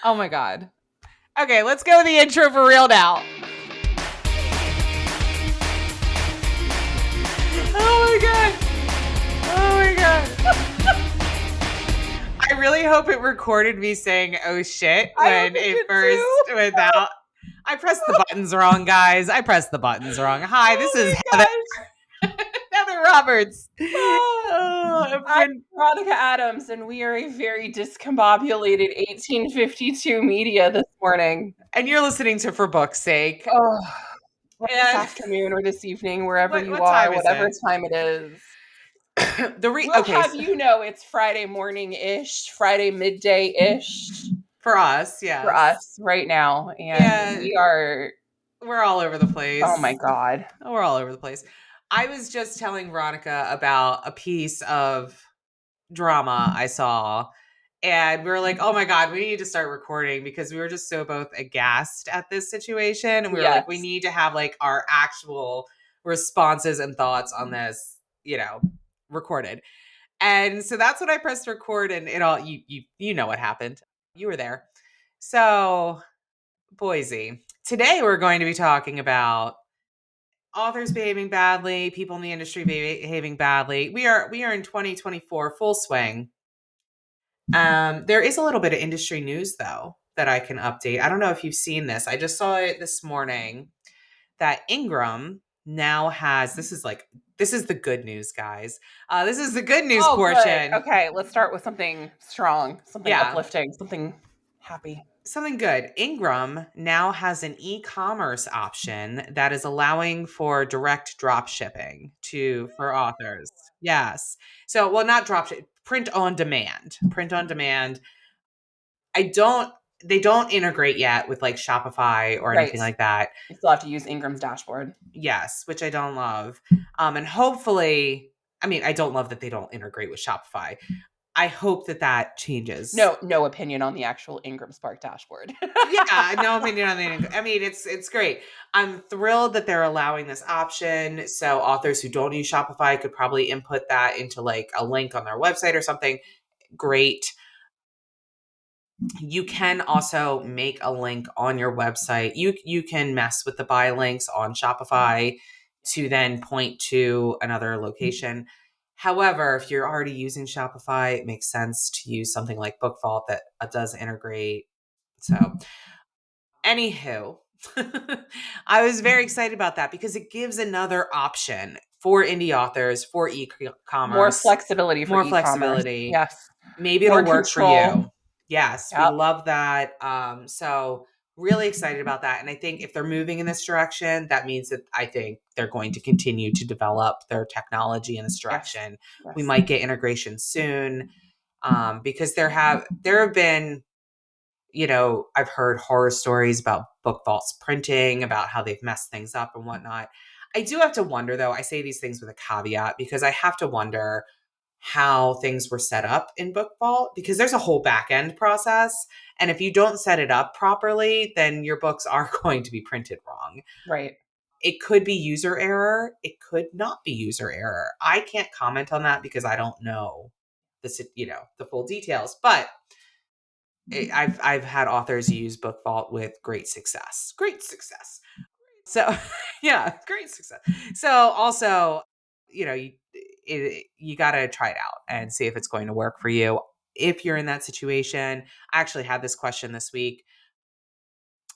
Oh my God. Okay, let's go with the intro for real now. Oh my God. Oh my God. I really hope it recorded me saying "oh shit" when it first went out. I pressed the buttons wrong, guys. I pressed the buttons wrong. Hi, this is Heather. Heather Roberts. I'm Veronica Adams, and we are a very discombobulated 1852 media this morning. And you're listening to For Book's Sake. Oh, this afternoon or this evening, wherever you are, whatever time it is. We'll have you know it's Friday morning-ish, Friday midday-ish. For us, yes. For us right now. And we're all over the place. Oh my God. We're all over the place. I was just telling Veronica about a piece of drama I saw, and we were like, oh my God, we need to start recording because we were just so both aghast at this situation. And we were like, we need to have like our actual responses and thoughts on this, recorded. And so that's when I pressed record, and it all, you know what happened. You were there. So, Boise. Today we're going to be talking about authors behaving badly, people in the industry behaving badly. We are in 2024 full swing. There is a little bit of industry news though that I can update. I don't know if you've seen this. I just saw it this morning that Ingram now has, this is the good news, guys. This is the good news portion. Good. Okay, let's start with something strong, something uplifting, something happy. Something good. Ingram now has an e-commerce option that is allowing for direct drop shipping for authors. Yes. So, well, not drop ship, print on demand. Print on demand. They don't integrate yet with like Shopify or anything like that. You still have to use Ingram's dashboard. Yes, which I don't love. And hopefully, I don't love that they don't integrate with Shopify. I hope that changes. No opinion on the actual Ingram Spark dashboard. Yeah, no opinion on the Ingram. It's great. I'm thrilled that they're allowing this option. So authors who don't use Shopify could probably input that into like a link on their website or something. Great. You can also make a link on your website. You can mess with the buy links on Shopify to then point to another location. However, if you're already using Shopify, it makes sense to use something like Book Vault that does integrate. So, anywho, I was very excited about that because it gives another option for indie authors, for e-commerce. More flexibility for e-commerce. Flexibility. Yes. Maybe it'll work for you. Yes, we love that. So really excited about that. And I think if they're moving in this direction, that means that I think they're going to continue to develop their technology in this direction. Yes. We might get integration soon because there have been, I've heard horror stories about Book Vault's printing, about how they've messed things up and whatnot. I do have to wonder, though, I say these things with a caveat because I have to wonder how things were set up in Book Vault because there's a whole back end process. And if you don't set it up properly, then your books are going to be printed wrong. Right. It could be user error. It could not be user error. I can't comment on that because I don't know the full details, but I've had authors use Book Vault with great success. So yeah, great success. So also, you got to try it out and see if it's going to work for you. If you're in that situation, I actually had this question this week.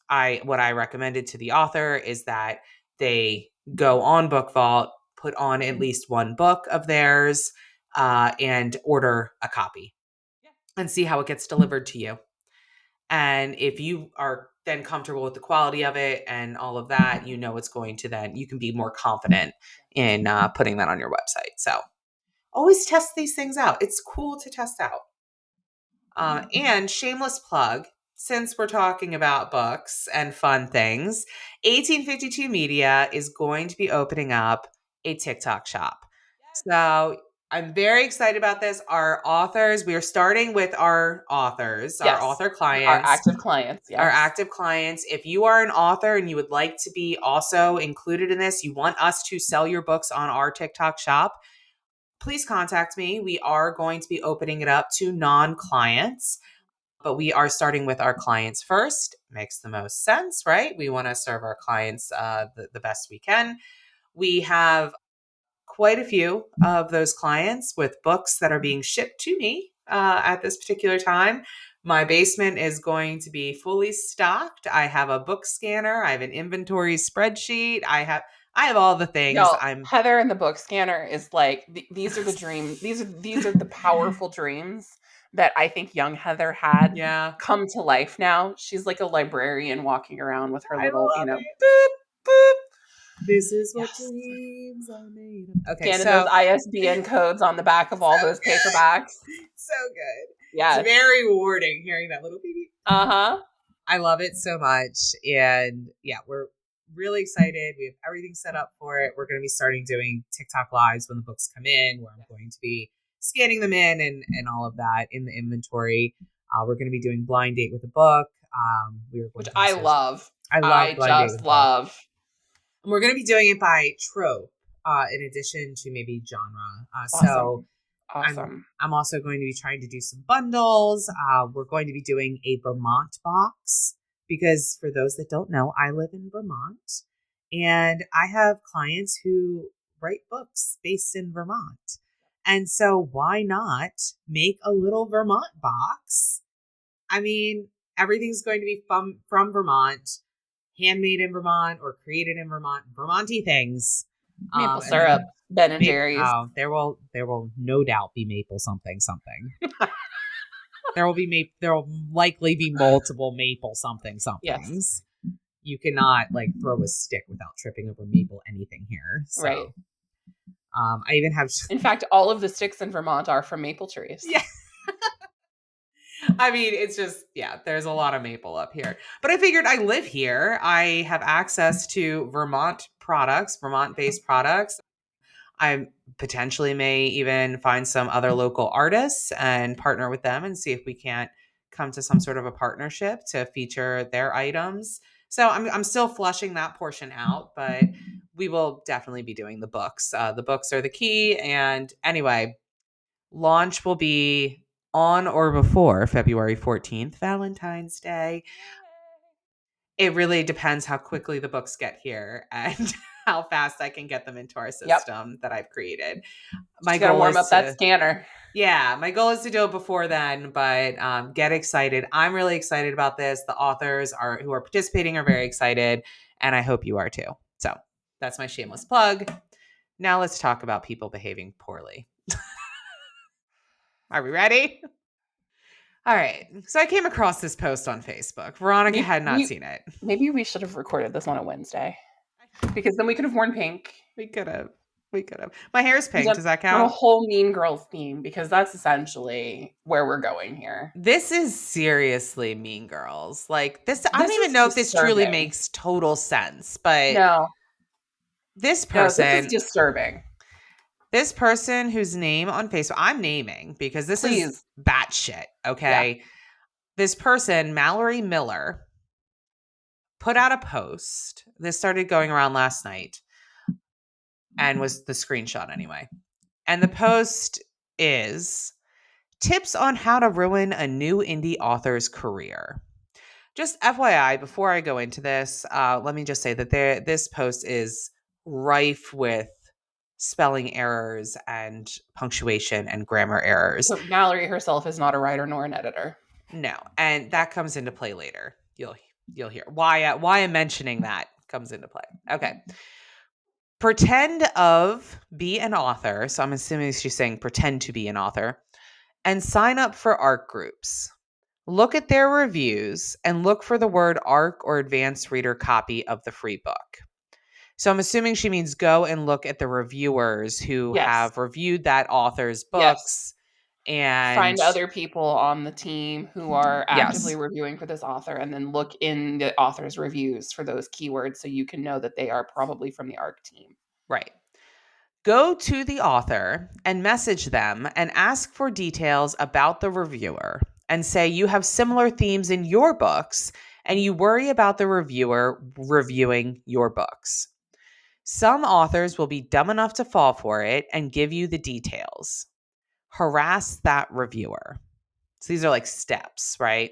What I recommended to the author is that they go on Book Vault, put on at least one book of theirs, and order a copy and see how it gets delivered to you. And if you are then comfortable with the quality of it and all of that, it's going to then, you can be more confident in putting that on your website. So always test these things out. It's cool to test out. And shameless plug, since we're talking about books and fun things, 1852 Media is going to be opening up a TikTok shop. So I'm very excited about this. Our authors, we are starting with our authors, our author clients. Our active clients, yes. Our active clients. If you are an author and you would like to be also included in this, you want us to sell your books on our TikTok shop, please contact me. We are going to be opening it up to non-clients. but we are starting with our clients first. Makes the most sense, right? We want to serve our clients the best we can. We have quite a few of those clients with books that are being shipped to me at this particular time. My basement is going to be fully stocked. I have a book scanner. I have an inventory spreadsheet. I have all the things. Y'all, Heather and the book scanner is like these are the dreams. These are the powerful dreams that I think young Heather had come to life now. She's like a librarian walking around with her little, boop, boop. This is what dreams are made of. Okay, scanning those ISBN codes on the back of all those paperbacks. So good. Yeah. It's very rewarding hearing that little beep. Uh-huh. I love it so much. And yeah, we're really excited. We have everything set up for it. We're going to be starting doing TikTok lives when the books come in, where I'm going to be scanning them in and all of that in the inventory. We're going to be doing blind date with a book. Which I love. I just love. And we're going to be doing it by trope, in addition to maybe genre. Awesome. So awesome. I'm also going to be trying to do some bundles. We're going to be doing a Vermont box because for those that don't know, I live in Vermont and I have clients who write books based in Vermont. And so why not make a little Vermont box? I mean, everything's going to be from Vermont, handmade in Vermont or created in Vermont, Vermonty things. Maple syrup, Ben and Jerry's. There will no doubt be maple something. There will likely be multiple maple somethings. Yes. You cannot like throw a stick without tripping over maple anything here. So, right. I even have. In fact, all of the sticks in Vermont are from maple trees. Yeah. I mean, it's just, there's a lot of maple up here. But I figured I live here. I have access to Vermont products, Vermont-based products. I potentially may even find some other local artists and partner with them and see if we can't come to some sort of a partnership to feature their items. So I'm still flushing that portion out, but we will definitely be doing the books. The books are the key. And anyway, launch will be on or before February 14th, Valentine's Day. It really depends how quickly the books get here and how fast I can get them into our system that I've created. My goal is to warm up that scanner. Yeah, my goal is to do it before then, but get excited. I'm really excited about this. The authors who are participating are very excited, and I hope you are too. So that's my shameless plug. Now let's talk about people behaving poorly. Are we ready? All right. So I came across this post on Facebook. Veronica had not seen it. Maybe we should have recorded this on a Wednesday because then we could have worn pink. We could have. My hair's pink. Does that count? On a whole Mean Girls theme because that's essentially where we're going here. This is seriously Mean Girls. Like this I don't even know if this truly makes total sense, but no. This person this is disturbing. This person whose name on Facebook, I'm naming because this is batshit, okay? Yeah. This person, Mallory Miller, put out a post. This started going around last night and was the screenshot anyway. And the post is tips on how to ruin a new indie author's career. Just FYI, before I go into this, let me just say that this post is rife with spelling errors and punctuation and grammar errors. So Mallory herself is not a writer nor an editor. No, and that comes into play later. You'll hear why I'm mentioning that comes into play. Okay. Be an author. So I'm assuming she's saying pretend to be an author and sign up for ARC groups. Look at their reviews and look for the word ARC or advanced reader copy of the free book. So I'm assuming she means go and look at the reviewers who have reviewed that author's books and find other people on the team who are actively reviewing for this author and then look in the author's reviews for those keywords so you can know that they are probably from the ARC team. Right. Go to the author and message them and ask for details about the reviewer and say you have similar themes in your books and you worry about the reviewer reviewing your books. Some authors will be dumb enough to fall for it and give you the details. Harass that reviewer. So these are like steps, right?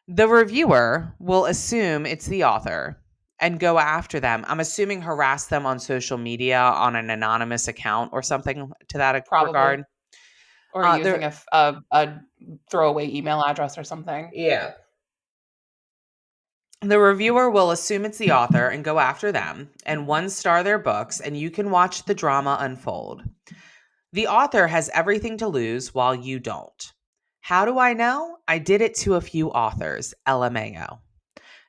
The reviewer will assume it's the author and go after them. I'm assuming harass them on social media on an anonymous account or something to that Probably. regard. Or using There, a throwaway email address or something. yeah. The reviewer will assume it's the author and go after them and one star their books, and you can watch the drama unfold. The author has everything to lose while you don't. How do I know? I did it to a few authors, LMAO.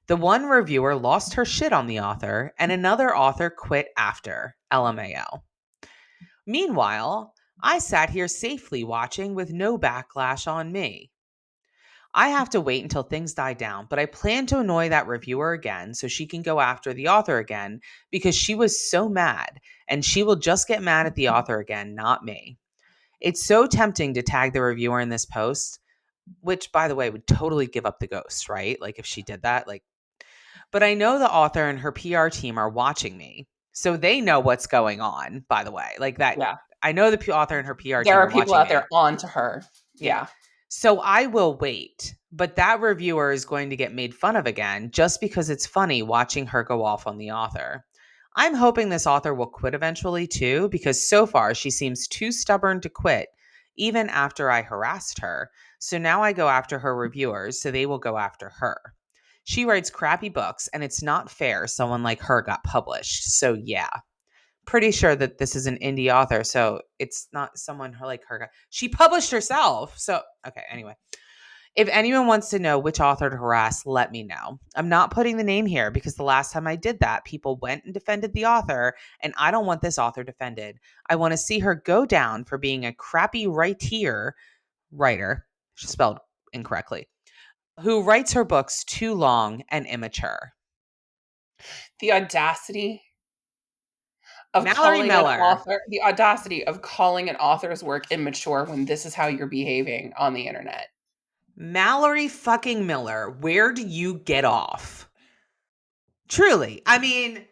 The one reviewer lost her shit on the author, and another author quit after, LMAO. Meanwhile, I sat here safely watching with no backlash on me. I have to wait until things die down, but I plan to annoy that reviewer again so she can go after the author again because she was so mad, and she will just get mad at the author again, not me. It's so tempting to tag the reviewer in this post, which, by the way, would totally give up the ghost, right? Like if she did that, like, but I know the author and her PR team are watching me. So they know what's going on, by the way. Like that, Yeah. I know the author and her PR There team are are people watching out there me. on to her. Yeah. Yeah. So I will wait, but that reviewer is going to get made fun of again just because it's funny watching her go off on the author. I'm hoping this author will quit eventually too, because so far she seems too stubborn to quit, even after I harassed her. So now I go after her reviewers, so they will go after her. She writes crappy books, and it's not fair someone like her got published. So yeah, pretty sure that this is an indie author, so it's not someone like her. She published herself. So, okay, anyway. If anyone wants to know which author to harass, let me know. I'm not putting the name here because the last time I did that, people went and defended the author, and I don't want this author defended. I want to see her go down for being a crappy writer, spelled incorrectly, who writes her books too long and immature. The audacity of Mallory calling an Miller. author, the audacity of calling an author's work immature when this is how you're behaving on the internet. Mallory fucking Miller, where do you get off? Truly. I mean,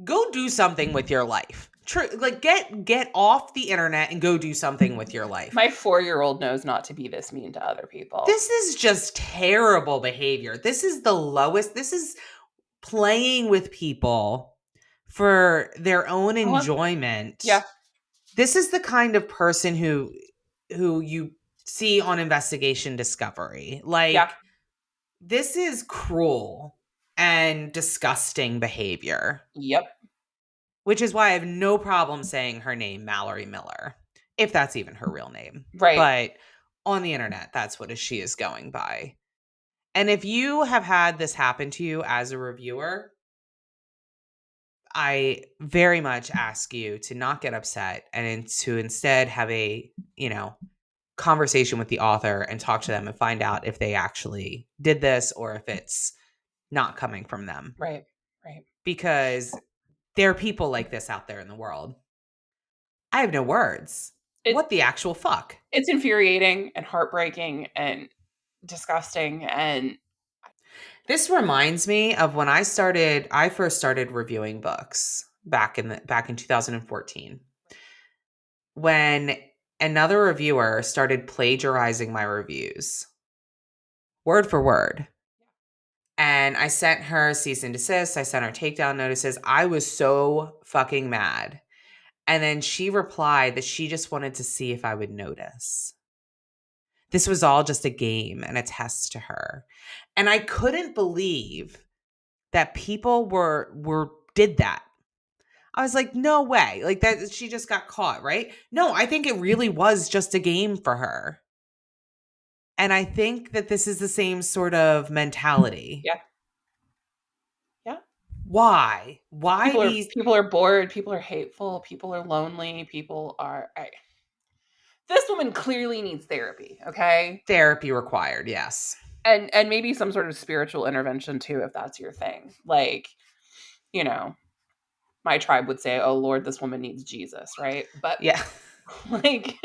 go do something with your life. True, like get off the internet and go do something with your life. My 4-year-old knows not to be this mean to other people. This is just terrible behavior. This is the lowest. This is playing with people for their own Uh-huh. enjoyment. Yeah. This is the kind of person who you see on Investigation Discovery. Yeah. Like, this is cruel and disgusting behavior, Yep. which is why I have no problem saying her name, Mallory Miller, if that's even her real name. Right. But on the internet, that's what she is going by. And if you have had this happen to you as a reviewer, I very much ask you to not get upset and to instead have a, conversation with the author and talk to them and find out if they actually did this or if it's not coming from them. Right. Right. Because there are people like this out there in the world. I have no words. It What the actual fuck? it's infuriating and heartbreaking and disgusting and This reminds me of when I first started reviewing books back in 2014, when another reviewer started plagiarizing my reviews word for word. And I sent her cease and desist. I sent her takedown notices. I was so fucking mad. And then she replied that she just wanted to see if I would notice. This was all just a game and a test to her. And I couldn't believe that people were did that. I was like, no way. Like that she just got caught, right? No, I think it really was just a game for her. And I think that this is the same sort of mentality. yeah. Yeah. Why? Why these People are bored, people are hateful, people are lonely, this woman clearly needs therapy, okay? therapy required? Yes. And maybe some sort of spiritual intervention too if that's your thing. Like, you know, my tribe would say, "Oh Lord, this woman needs Jesus," right? But Yeah. like,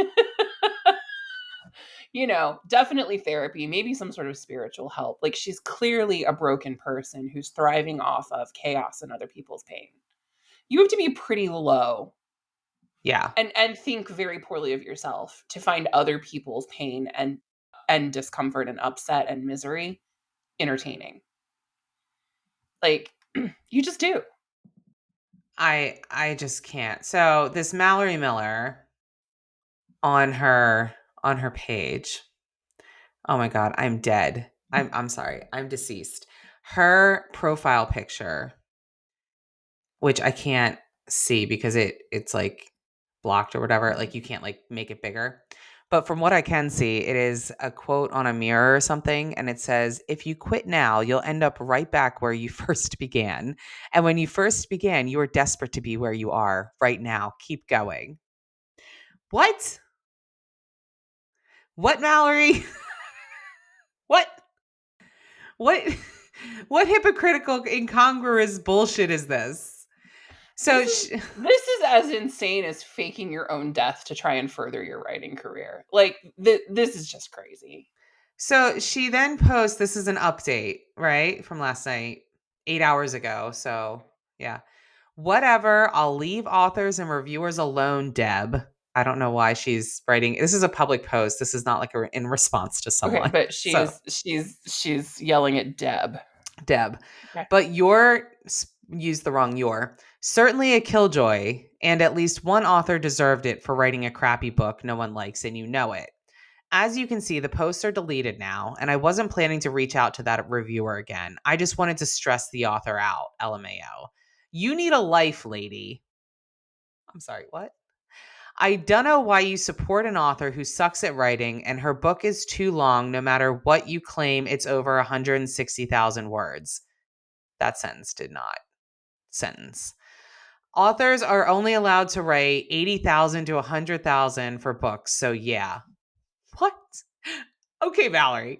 definitely therapy, maybe some sort of spiritual help. Like she's clearly a broken person who's thriving off of chaos and other people's pain. You have to be pretty low Yeah. And think very poorly of yourself to find other people's pain and discomfort and upset and misery entertaining. Like you just do. I just can't. So this Mallory Miller on her page. Oh my god, I'm dead. I'm sorry. I'm deceased. Her profile picture, which I can't see because it's like blocked or whatever, like you can't like make it bigger. But from what I can see, it is a quote on a mirror or something and it says, "If you quit now, you'll end up right back where you first began. And when you first began, you were desperate to be where you are right now. Keep going." What? What, Mallory? What? What what hypocritical incongruous bullshit is this? This So is this is as insane as faking your own death to try and further your writing career. Like this is just crazy. she then posts, this is an update, right? From last night, 8 hours ago. So, yeah. Whatever, I'll leave authors and reviewers alone, Deb. I don't know why she's writing. This is a public post. This is not like in response to Okay, someone. but So, she's yelling at Deb. Deb. Okay. But use the wrong your. Certainly a killjoy, and at least one author deserved it for writing a crappy book no one likes, and you know it. As you can see, the posts are deleted now, and I wasn't planning to reach out to that reviewer again. I just wanted to stress the author out, LMAO. You need a life, lady. I'm sorry, what? I don't know why you support an author who sucks at writing and her book is too long no matter what you claim it's over 160,000 words. That sentence did not sentence. Authors are only allowed to write 80,000 to 100,000 for books. So yeah. What? Okay, Valerie.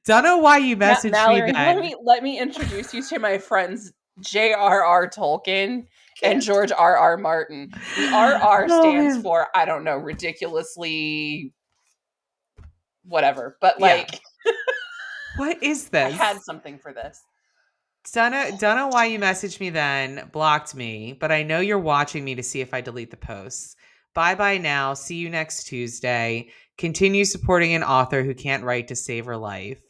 Don't know why you messaged me Mallory, then. let me introduce you to my friends J.R.R. Tolkien and Can't. George R.R. Martin. The R.R. Oh stands man. for I don't know, ridiculously whatever. But Yeah. like What is I had this? something for this. Don't know why you messaged me then, blocked me, but I know you're watching me to see if I delete the posts. Bye bye now. See you next Tuesday. Continue supporting an author who can't write to save her life.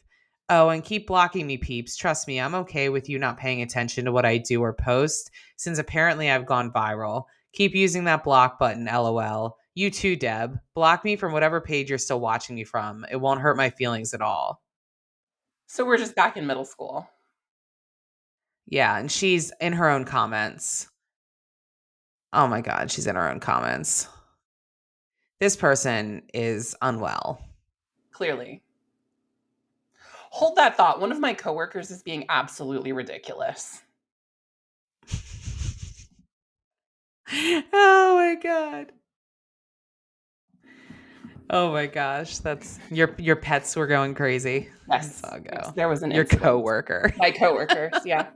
Oh, and keep blocking me, peeps. Trust me, I'm okay with you not paying attention to what I do or post, since apparently I've gone viral. Keep using that block button, lol. You too, Deb. Block me from whatever page you're still watching me from. It won't hurt my feelings at all. So we're just back in middle school. Yeah, and she's in her own comments. Oh my god, she's in her own comments. This person is unwell. Clearly. Hold that thought. One of my coworkers is being absolutely ridiculous. Oh my god. Oh my gosh, that's your pets were going crazy. That's Yes. all Yes. go. There was an Your incident. coworker. My coworkers, yeah.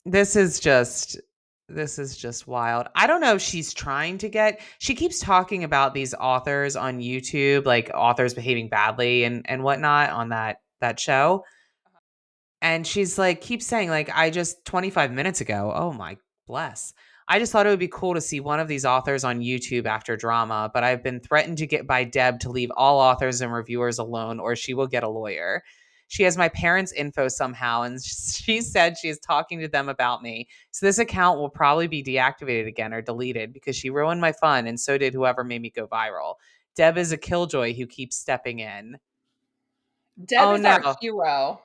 This is just wild. I don't know if she's trying to get she keeps talking about these authors on YouTube, like authors behaving badly and whatnot on that show. And she's like, keeps saying, like, I just 25 minutes ago, oh my bless. I just thought it would be cool to see one of these authors on YouTube after drama, but I've been threatened to get by Deb to leave all authors and reviewers alone or she will get a lawyer. She has my parents' info somehow, and she said she is talking to them about me. So this account will probably be deactivated again or deleted because she ruined my fun, and so did whoever made me go viral. Deb is a killjoy who keeps stepping in. Deb Oh is our no. hero.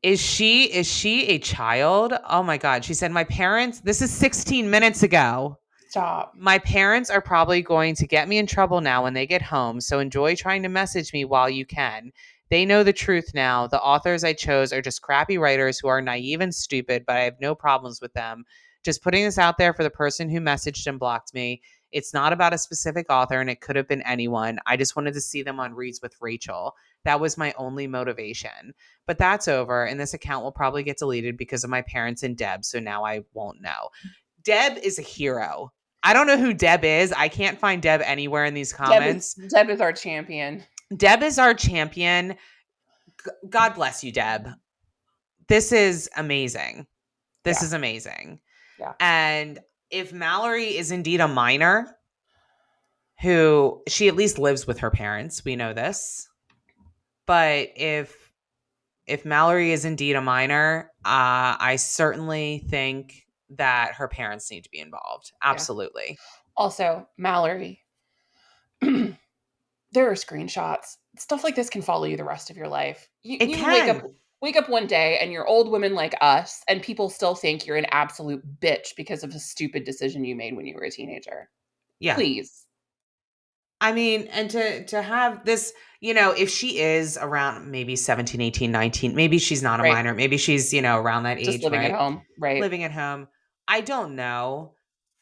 Is she a child? Oh my god. She said my parents, this is 16 minutes ago. Stop. My parents are probably going to get me in trouble now when they get home, so enjoy trying to message me while you can. They know the truth now. The authors I chose are just crappy writers who are naive and stupid, but I have no problems with them. Just putting this out there for the person who messaged and blocked me. It's not about a specific author and it could have been anyone. I just wanted to see them on Reads with Rachel. That was my only motivation. But that's over, and this account will probably get deleted because of my parents and Deb, so now I won't know. Deb is a hero. I don't know who Deb is. I can't find Deb anywhere in these comments. Deb is our champion. Deb is our champion. God bless you, Deb. This is amazing. This Yeah. is amazing. Yeah. And if Mallory is indeed a minor, who she at least lives with her parents, we know this. But if Mallory is indeed a minor, I certainly think that her parents need to be involved. Yeah. Absolutely. Also, Mallory, there are screenshots. Stuff like this can follow you the rest of your life. You It you wake up can. wake up one day and you're old women like us, and people still think you're an absolute bitch because of a stupid decision you made when you were a teenager. Yeah. Please. I mean, and to have this, if she is around maybe 17, 18, 19, maybe she's not a Right. minor, maybe she's, around that Just age, living at right? home. Right. Living at home. I don't know,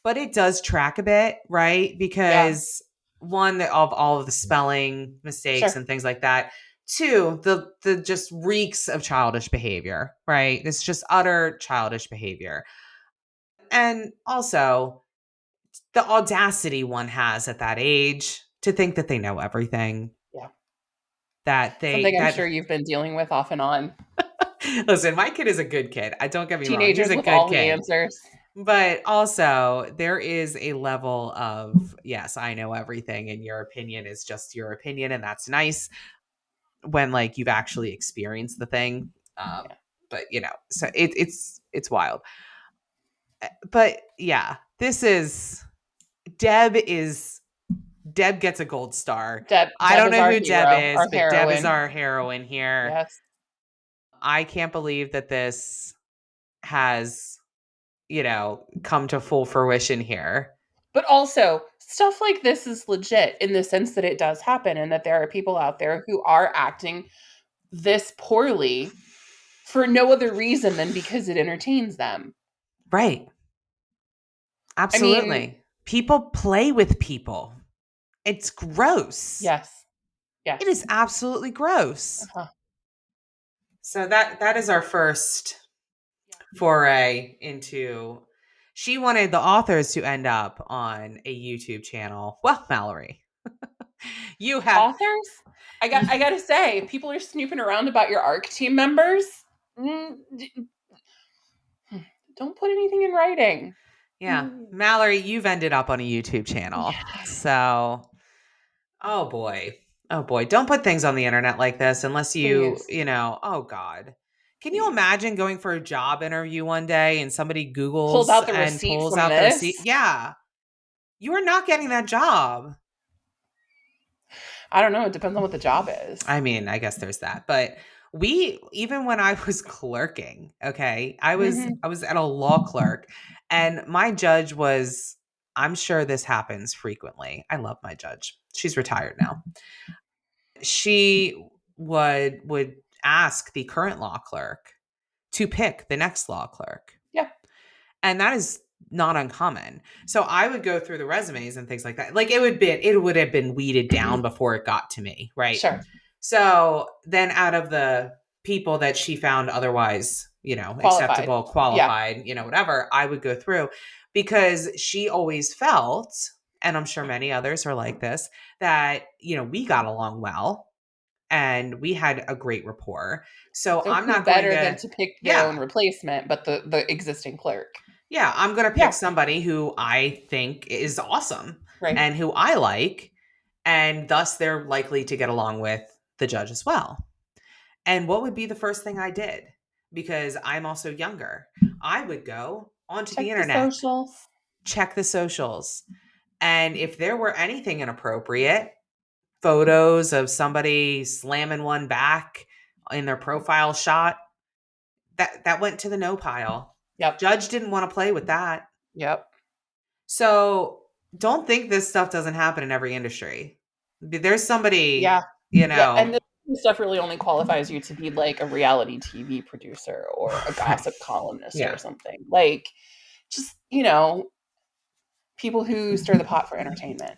but it does track a bit, right? Yeah. Because one, of all of the spelling mistakes Sure. and things like that. Two, the just reeks of childish behavior, right? It's just utter childish behavior. And also the audacity one has at that age to think that they know everything, Yeah. that Something I'm sure that you've been dealing with off and on. listen, my kid is a good kid. I don't get me wrong. He's Teenagers a with good all the kid. answers. But also, there is a level of, yes, I know everything, and your opinion is just your opinion, and that's nice when like you've actually experienced the thing. Yeah. But so it's wild. But yeah, this is Deb is Deb gets a gold star. I Deb don't is know our who Deb hero, is, our but Deb is heroine. our heroine here. Yes. I can't believe that this has, come to full fruition here. But also, stuff like this is legit in the sense that it does happen and that there are people out there who are acting this poorly for no other reason than because it entertains them. Right. I mean, Absolutely. People play with people. It's gross. yes. It is Yes. absolutely gross. Uh-huh. So that is our first foray into, she wanted the authors to end up on a YouTube channel. Well, Mallory, you have Authors? I got to say, people are snooping around about your ARC team members. Mm, don't put anything in writing. yeah, Mm, Mallory, you've ended up on a YouTube channel. yeah, So, oh boy. Oh boy, don't put things on the internet like this unless please, oh god. Can you please. imagine going for a job interview one day and somebody Pulled Googles out the and receipt pulls from out the receipt? this. Yeah. You are not getting that job. I don't know. It depends on what the job is. I mean, I guess there's that. But we, even when I was clerking, okay, I was Hmm. I was at a law clerk, and my judge was, I'm sure this happens frequently. I love my judge. She's retired now. She would ask the current law clerk to pick the next law clerk. Yeah, And that is not uncommon. So I would go through the resumes and things like that. Like it would have been weeded down before it got to me, right? sure. So then out of the people that she found otherwise, Qualified. acceptable, Yeah. qualified, whatever, I would go through because she always felt, and I'm sure many others are like this, that, we got along well and we had a great rapport. So So I'm who not going better than to, to pick their yeah, own replacement but the existing clerk? yeah, I'm going to pick Yeah, somebody who I think is awesome right. and who I like, and thus they're likely to get along with the judge as well. And what would be the first thing I did? Because I'm also younger. I would go onto the Check the internet, socials. check the socials. And if there were anything inappropriate, photos of somebody slamming one back in their profile shot, that went to the no pile. Yep. Judge didn't want to play with that. Yep. So don't think this stuff doesn't happen in every industry. There's Yeah. somebody, Yeah. And this stuff really only qualifies you to be like a reality TV producer or a right. gossip columnist or Yeah. something. Like just, people who stir the pot for entertainment.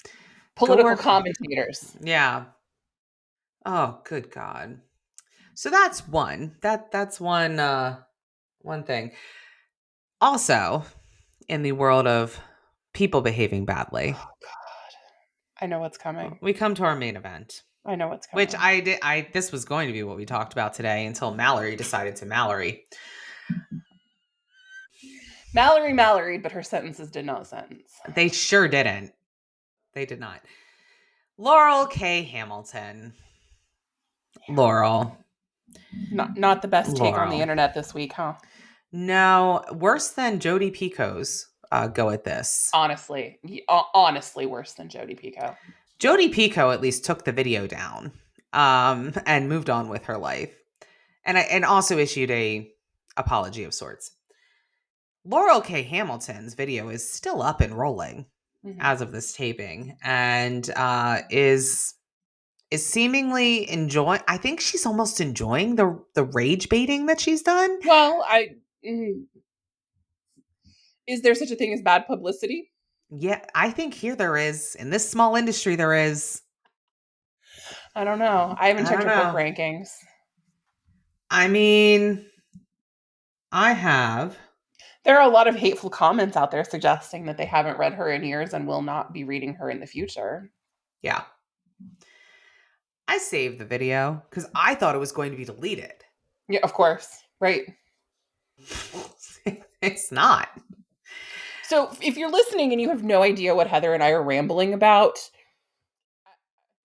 Go Political work. commentators. Yeah. Oh, good God. So that's one. That's one thing. Also, in the world of people behaving badly, Oh God. I know what's coming. we come to our main event, I know what's which coming. this was going to be what we talked about today until Mallory decided to Mallory. Mallory, but her sentences did not sentence. They sure didn't. They did not. Laurel K. Hamilton. Laurel. Not the best take on the Laurel. internet this week, huh? No, worse than Jodi Pico's go at this. Honestly, honestly worse than Jodi Picoult. Jodi Picoult at least took the video down and moved on with her life. And also issued a apology of sorts. Laurel K. Hamilton's video is still up and rolling as of this taping, and is seemingly enjoying. I think she's almost enjoying the rage baiting that she's done. Well, is there such a thing as bad publicity? Yeah, I think here there is. In this small industry, there is. I don't know. I haven't checked her book rankings. I mean, I have. There are a lot of hateful comments out there suggesting that they haven't read her in years and will not be reading her in the future. Yeah. I saved the video because I thought it was going to be deleted. Yeah, of course. Right. It's not. So if you're listening and you have no idea what Heather and I are rambling about,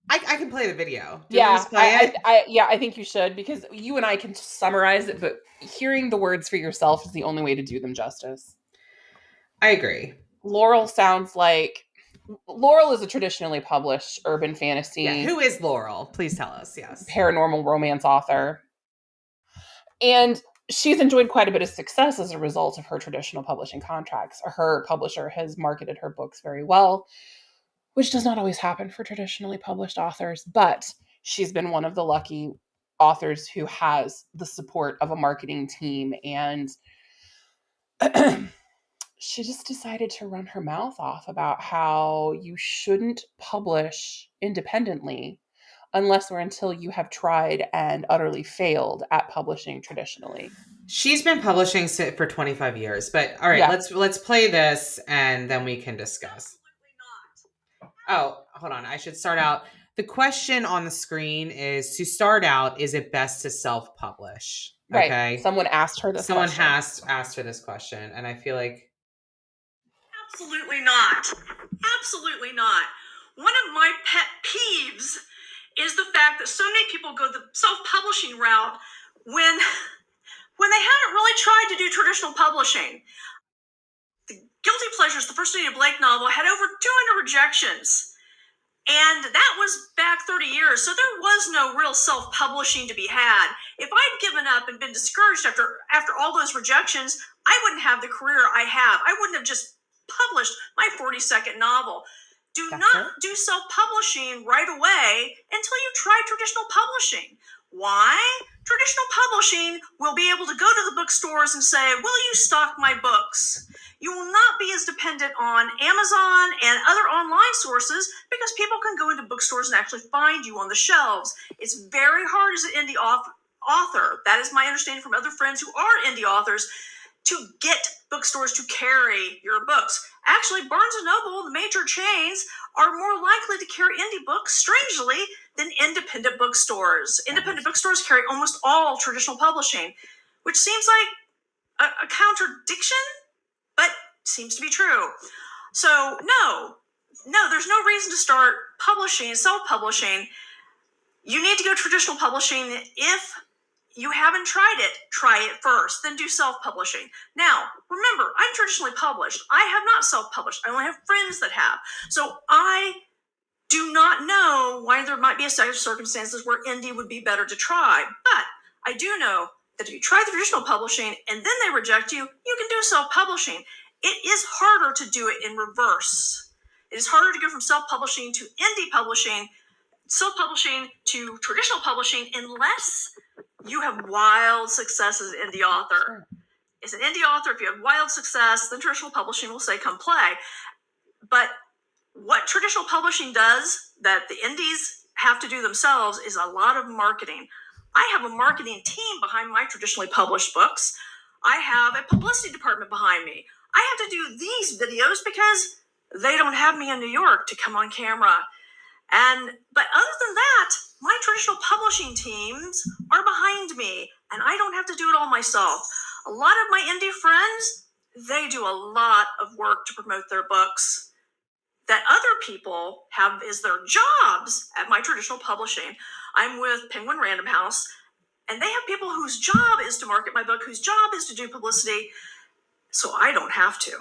I can play the video. Yeah, I think you should, because you and I can summarize it, but hearing the words for yourself is the only way to do them justice. I agree. Laurel is a traditionally published urban fantasy. Yeah, who is Laurel? Please tell us. Yes. Paranormal romance author. And she's enjoyed quite a bit of success as a result of her traditional publishing contracts. Her publisher has marketed her books very well, which does not always happen for traditionally published authors, but she's been one of the lucky authors who has the support of a marketing team, and she just decided to run her mouth off about how you shouldn't publish independently unless or until you have tried and utterly failed at publishing traditionally. She's been publishing for 25 years, but all right, Yeah. let's play this and then we can discuss. Oh, hold on. I should start out. The question on the screen is, to start out, is it best to self-publish? Right. Okay. Someone asked her this question. Someone has asked her this question, and I feel like absolutely not. Absolutely not. One of my pet peeves is the fact that so many people go the self-publishing route when they haven't really tried to do traditional publishing. The Guilty Pleasures, the first Anita Blake novel, had over 200 rejections. And that was back 30 years, so there was no real self-publishing to be had. If I'd given up and been discouraged after all those rejections, I wouldn't have the career I have. I wouldn't have just published my 42nd novel. Do not do self-publishing right away until you try traditional publishing. Why? Traditional publishing will be able to go to the bookstores and say, will you stock my books? You will not be as dependent on Amazon and other online sources because people can go into bookstores and actually find you on the shelves. It's very hard as an indie author, that is my understanding from other friends who are indie authors, to get bookstores to carry your books. Actually, Barnes & Noble, the major chains, are more likely to carry indie books, strangely, than independent bookstores. Independent bookstores carry almost all traditional publishing, which seems like a contradiction, but seems to be true. So no, there's no reason to start publishing, self-publishing. You need to go traditional publishing. If you haven't tried it, try it first, then do self-publishing. Now, remember, I'm traditionally published. I have not self-published. I only have friends that have. So I do not know why there might be a set of circumstances where indie would be better to try. But I do know that if you try the traditional publishing and then they reject you, you can do self-publishing. It is harder to do it in reverse. It is harder to go from self-publishing to indie publishing, self-publishing to traditional publishing, unless you have wild success as an indie author. As an indie author, if you have wild success, then traditional publishing will say, come play. But what traditional publishing does that the indies have to do themselves is a lot of marketing. I have a marketing team behind my traditionally published books. I have a publicity department behind me. I have to do these videos because they don't have me in New York to come on camera. But other than that, my traditional publishing teams are behind me, and I don't have to do it all myself. A lot of my indie friends, they do a lot of work to promote their books that other people have as their jobs at my traditional publishing. I'm with Penguin Random House, and they have people whose job is to market my book, whose job is to do publicity, so I don't have to.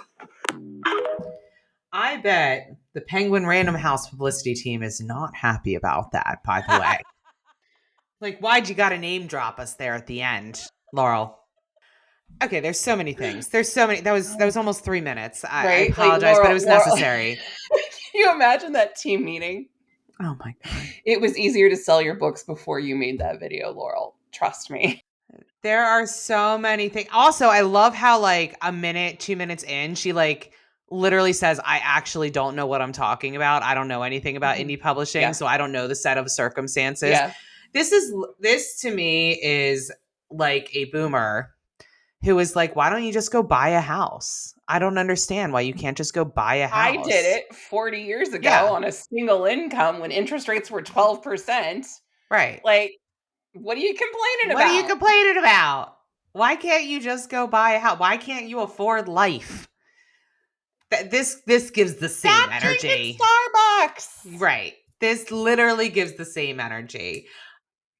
I bet the Penguin Random House publicity team is not happy about that, by the way. Like, why'd you gotta name drop us there at the end, Laurel? Okay, there's so many things. There's so many. That was almost 3 minutes. I Right? apologize, but it was necessary. Can you imagine that team meeting? Oh my God. It was easier to sell your books before you made that video, Laurel. Trust me. There are so many things. Also, I love how like a minute, 2 minutes in, she like literally says, I actually don't know what I'm talking about. I don't know anything about indie publishing, so I don't know the set of circumstances. Yeah. This to me is like a boomer who is like, why don't you just go buy a house? I don't understand why you can't just go buy a house. I did it 40 years ago on a single income when interest rates were 12%. Right. Like, what are you complaining about? What are you complaining about? Why can't you just go buy a house? Why can't you afford life? This gives the same energy. Starbucks. Right. This literally gives the same energy.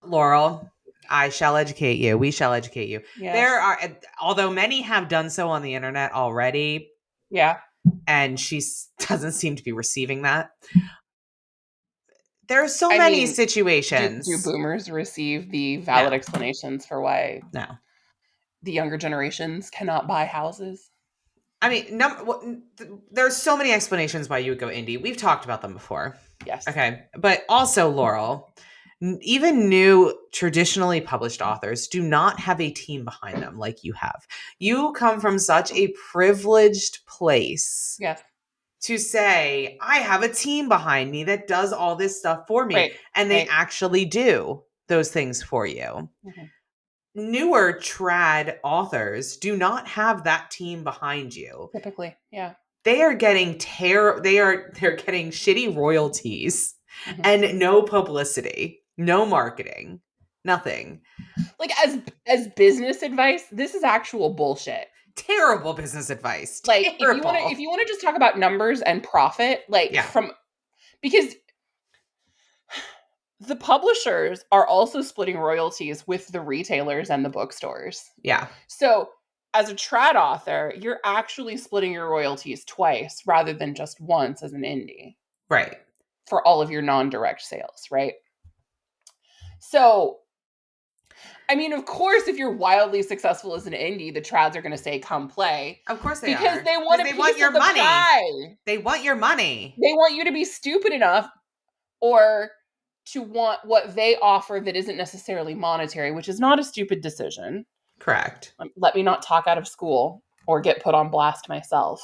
Laurel, I shall educate you. We shall educate you. Yes. There are, although many have done so on the internet already. Yeah. And she doesn't seem to be receiving that. There are so many situations. Do boomers receive the valid explanations for why the younger generations cannot buy houses? I mean, there's so many explanations why you would go indie. We've talked about them before. Yes. Okay. But also, Laurel, even new traditionally published authors do not have a team behind them like you have. You come from such a privileged place. Yes. To say, I have a team behind me that does all this stuff for me. Right. And they actually do those things for you. Mm-hmm. Newer trad authors do not have that team behind you. Typically, yeah. They are getting they're getting shitty royalties and no publicity, no marketing, nothing. Like as business advice, this is actual bullshit. Terrible business advice. Like Terrible. if you want to just talk about numbers and profit, because the publishers are also splitting royalties with the retailers and the bookstores. Yeah. So as a trad author, you're actually splitting your royalties twice rather than just once as an indie. Right. For all of your non-direct sales, right? So, I mean, of course, if you're wildly successful as an indie, the trads are going to say, come play. Of course they are. Because they want your money. Pie. They want your money. They want you to be stupid enough or to want what they offer that isn't necessarily monetary, which is not a stupid decision. Correct. Let me not talk out of school or get put on blast myself.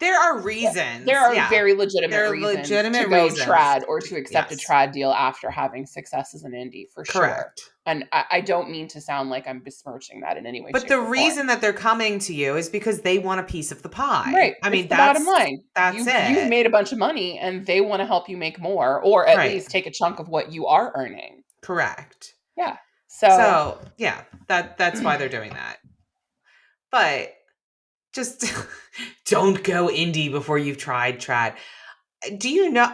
There are reasons. There are very legitimate reasons to go trad or to accept a trad deal after having success as an indie, for sure. And I don't mean to sound like I'm besmirching that in any way. But the reason that they're coming to you is because they want a piece of the pie. Right. I mean, that's the bottom line. That's it. You've made a bunch of money and they want to help you make more, or at least take a chunk of what you are earning. Correct. Yeah. So yeah, that's why they're doing that. But just don't go indie before you've tried trad. Do you know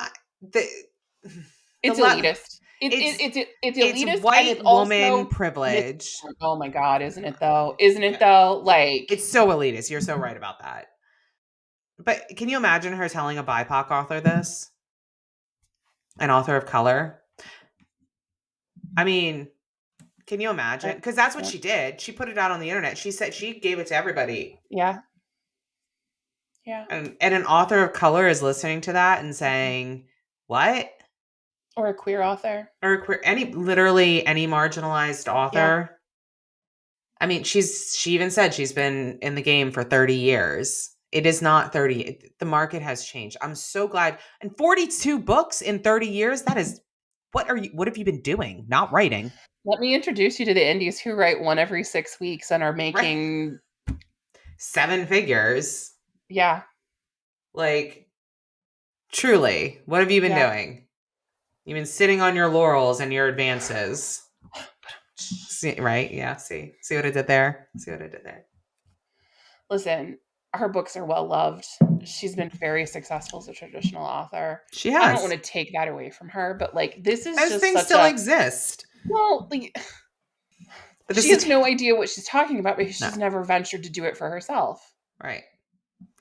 it's elitist? It's elitist. It's white and it's woman also privilege. Oh my God, isn't it though? Isn't it though? Like, it's so elitist. You're so right about that. But can you imagine her telling a BIPOC author this? An author of color? I mean, can you imagine? Because that's what she did. She put it out on the internet. She said she gave it to everybody. Yeah. Yeah. And an author of color is listening to that and saying, what? Or a queer author. Or literally any marginalized author. Yeah. I mean, she even said she's been in the game for 30 years. It is not 30. The market has changed. I'm so glad. And 42 books in 30 years, that is, what have you been doing? Not writing. Let me introduce you to the indies who write one every 6 weeks and are making 7 figures. Yeah. Like, truly, what have you been doing? You've been sitting on your laurels and your advances. See, right? Yeah. See what I did there? See what I did there? Listen, her books are well loved. She's been very successful as a traditional author. She I don't want has. to take that away from her, but like this is Those just things such still a exist. well, like But this she is has no idea what she's talking about because no, she's never ventured to do it for herself. right.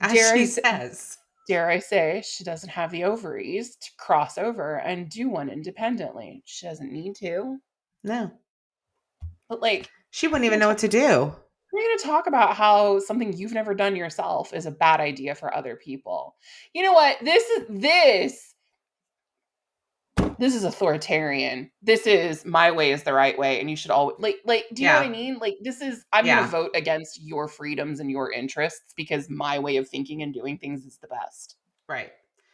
As Dare I she say, says. dare I say she doesn't have the ovaries to cross over and do one independently. She doesn't need to. No. But like She wouldn't we're even gonna know talk, what to do. we're going to talk about how something you've never done yourself is a bad idea for other people. You know what? This is authoritarian. This is my way is the right way, and you should always like. Do you know what I Yeah. mean? Like this is I'm going to Yeah. vote against your freedoms and your interests because my way of thinking and doing things is the best. Right.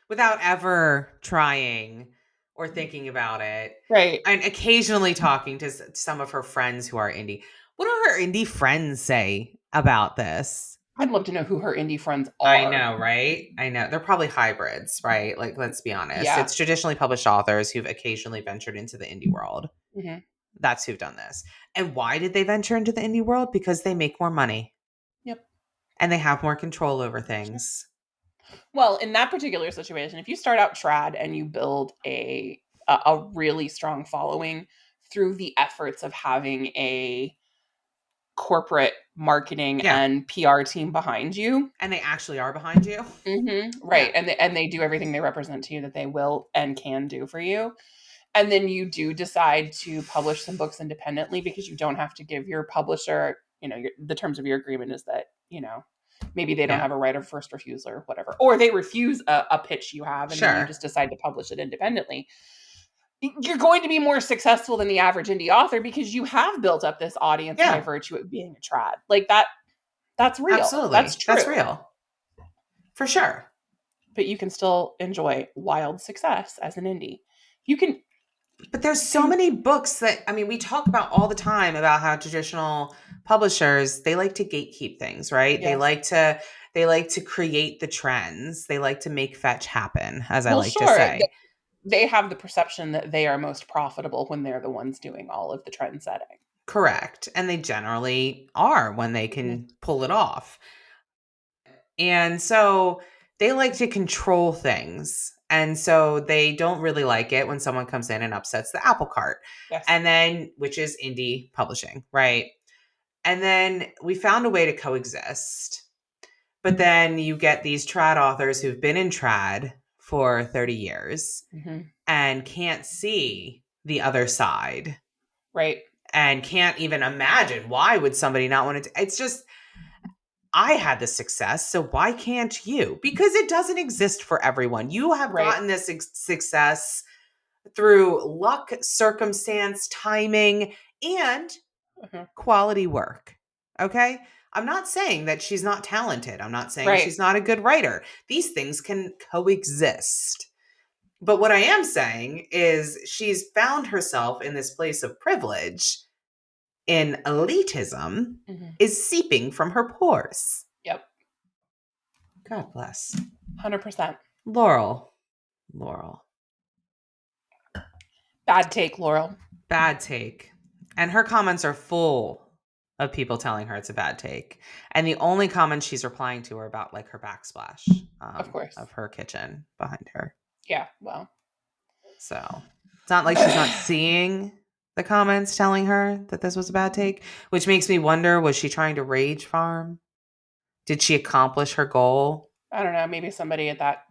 Without ever trying or thinking about it. Right. And occasionally talking to some of her friends who are indie. What do her indie friends say about this? I'd love to know who her indie friends I are. know, right? I know. They're probably hybrids, right? Like, let's be honest. Yeah. It's traditionally published authors who've occasionally ventured into the indie world. hmm That's who've done this. And why did they venture into the indie world? Because they make more money Yep. and they have more control over Sure. things. Well, in that particular situation, if you start out trad and you build a really strong following through the efforts of having a corporate marketing Yeah. and PR team behind you, And they actually are behind you. right, Yeah. and they do everything they represent to you that they will and can do for you, and then you do decide to publish some books independently because you don't have to give your publisher, the terms of your agreement is that maybe they don't Yeah. have a right of first refusal or whatever, or they refuse a pitch you have, and then you Sure. just decide to publish it independently. You're going to be more successful than the average indie author because you have built up this audience by Yeah. virtue of being a trad. Like that's real. That's Absolutely. true. That's real. For sure. But you can still enjoy wild success as an indie. You can But there's so many books that, I mean, we talk about all the time about how traditional publishers, they like to gatekeep things, right? yes. They like to create the trends. They like to make fetch happen, as I Well, like to sure. say. They have the perception that they are most profitable when they're the ones doing all of the trend setting. Correct. And they generally are when they can pull it off. And so they like to control things. And so they don't really like it when someone comes in and upsets the apple cart. Yes. And then, which is indie publishing, right? And then we found a way to coexist. But then you get these trad authors who've been in trad for 30 years and can't see the other side. Right. And can't even imagine why would somebody not want to. It's just, I had the success, so why can't you? Because it doesn't exist for everyone. You have gotten this success through luck, circumstance, timing, and quality work. Okay? I'm not saying that she's not talented. I'm not saying she's not a good writer. These things can coexist. But what I am saying is she's found herself in this place of privilege, in elitism is seeping from her pores. Yep. God bless. 100%. Laurel. Bad take, Laurel. Bad take. And her comments are full of people telling her it's a bad take. And the only comments she's replying to are about like her backsplash of course, of her kitchen behind her. Yeah, well. So it's not like she's not seeing the comments telling her that this was a bad take, which makes me wonder, was she trying to rage farm? Did she accomplish her goal? I don't know. Maybe somebody at that,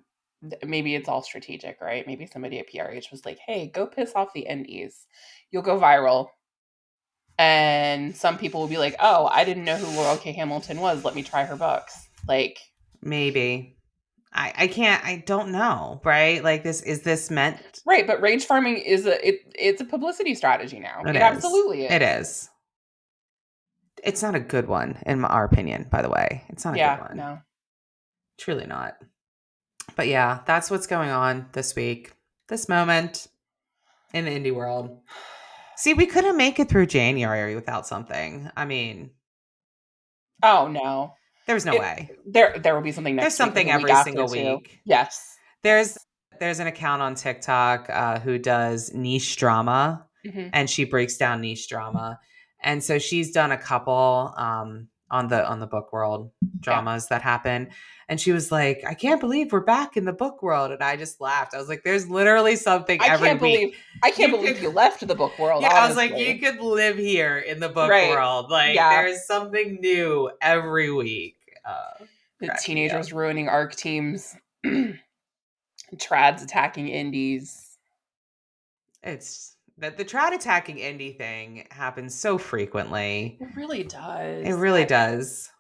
maybe it's all strategic, right? Maybe somebody at PRH was like, hey, go piss off the indies. You'll go viral. And some people will be like, oh, I didn't know who Laurel K. Hamilton was. Let me try her books. Like, maybe. I don't know, right? Like is this meant? Right, but rage farming is it's a publicity strategy now. It absolutely is. It is. It's not a good one, in our opinion, by the way. It's not a good one. No. Truly not. But yeah, that's what's going on this week, this moment in the indie world. See, we couldn't make it through January without something. I mean, oh no. There's no way. There will be something next There's something week every single week. Yes. There's an account on TikTok who does niche drama, and she breaks down niche drama. And so she's done a couple on the book world dramas that happen. And she was like, I can't believe we're back in the book world. And I just laughed. I was like, there's literally something every week. I can't believe you left the book world. Yeah, honestly. I was like, you could live here in the book Right. world. Like, Yeah. there's something new every week. The cracking me teenagers up. ruining ARC teams, trads attacking indies. It's that the trad attacking indie thing happens so frequently. It really does. It really does.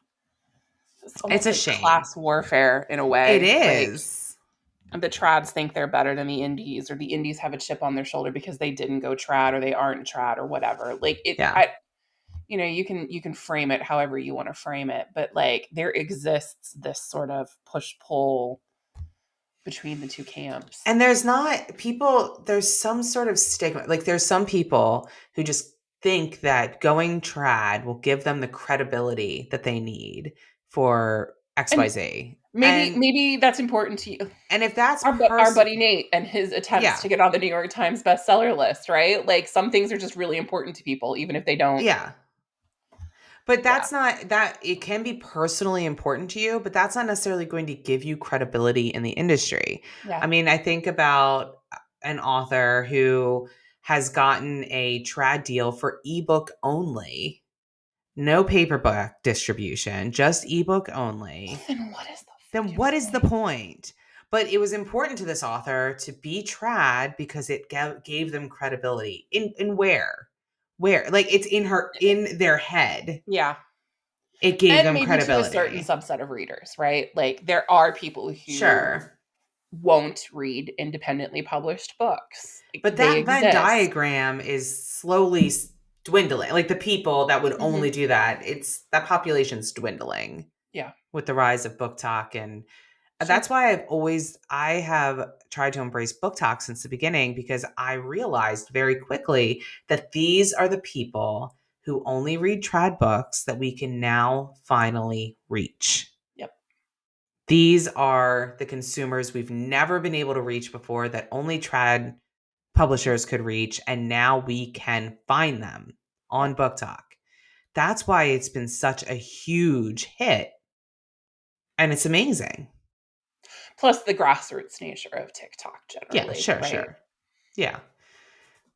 It's almost a like shame. class warfare in a way. It is. Like, the trads think they're better than the indies, or the indies have a chip on their shoulder because they didn't go trad, or they aren't trad, or whatever. Like it, Yeah. You can frame it however you want to frame it, but like there exists this sort of push pull between the two camps. And there's some sort of stigma. Like there's some people who just think that going trad will give them the credibility that they need for XYZ. Maybe that's important to you. And if that's our buddy Nate and his attempts to get on the New York Times bestseller list, right? Like some things are just really important to people, even if they don't. Yeah. But that's not that it can be personally important to you, but that's not necessarily going to give you credibility in the industry. Yeah. I mean, I think about an author who has gotten a trad deal for ebook only, no paperback distribution, just ebook only. Then what is the point? But it was important to this author to be trad because it gave them credibility. In where? Like it's in their head. Yeah. It gave them maybe credibility to a certain subset of readers, right? Like there are people who won't read independently published books. But that Venn diagram is slowly dwindling. Like the people that would only do that, that population's dwindling. Yeah. With the rise of book talk. And that's why I have tried to embrace book talk since the beginning, because I realized very quickly that these are the people who only read trad books that we can now finally reach. Yep. These are the consumers we've never been able to reach before, that only trad publishers could reach, and now we can find them on Book Talk. That's why it's been such a huge hit, and it's amazing. Plus the grassroots nature of TikTok generally. Yeah, sure. Yeah.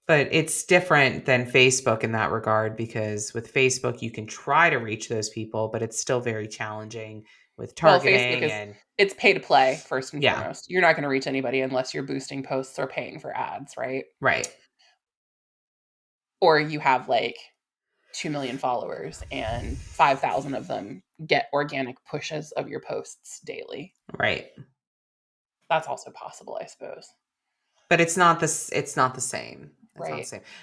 But it's different than Facebook in that regard, because with Facebook, you can try to reach those people, but it's still very challenging with targeting. Facebook it's pay to play first and foremost. You're not going to reach anybody unless you're boosting posts or paying for ads, right? Right. Or you have like 2 million followers and 5,000 of them get organic pushes of your posts daily. Right. That's also possible, I suppose. But it's not the same. It's not the same.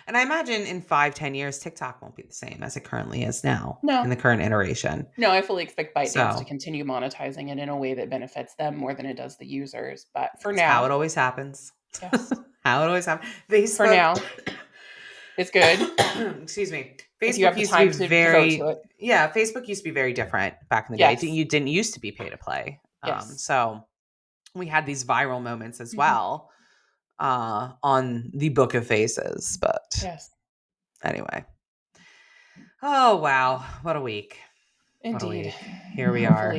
And I imagine in 5-10 years, TikTok won't be the same as it currently is now. No. In the current iteration. No, I fully expect ByteDance to continue monetizing it in a way that benefits them more than it does the users. But for now, how it always happens. Yes. How it always happens. Facebook, for now, it's good. Excuse me. Facebook used to be very Facebook used to be very different back in the day. You didn't used to be pay to play. Yes. So we had these viral moments as well. On the Book of Faces, but anyway. Oh wow, what a week! Indeed. What a week. Here we are.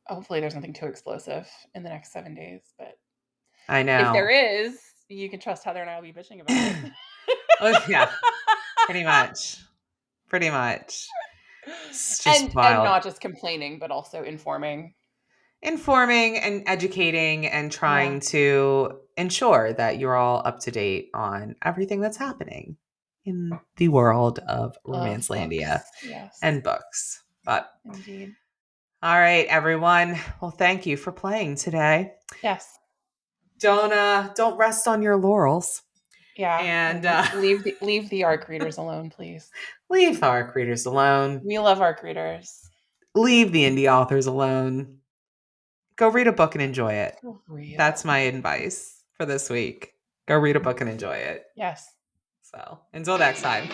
Hopefully, there's nothing too explosive in the next 7 days. But I know if there is, you can trust Heather and I will be bitching about it. Yeah, pretty much. It's just wild. And not just complaining, but also informing and educating and trying to ensure that you're all up to date on everything that's happening in the world of Romancelandia and books. But indeed. All right, everyone. Well, thank you for playing today. Yes. Don't rest on your laurels. Yeah. And leave the ARC readers alone, please. Leave the ARC readers alone. We love ARC readers. Leave the indie authors alone. Go read a book and enjoy it. That's my advice for this week. Go read a book and enjoy it. Yes. So, until next time.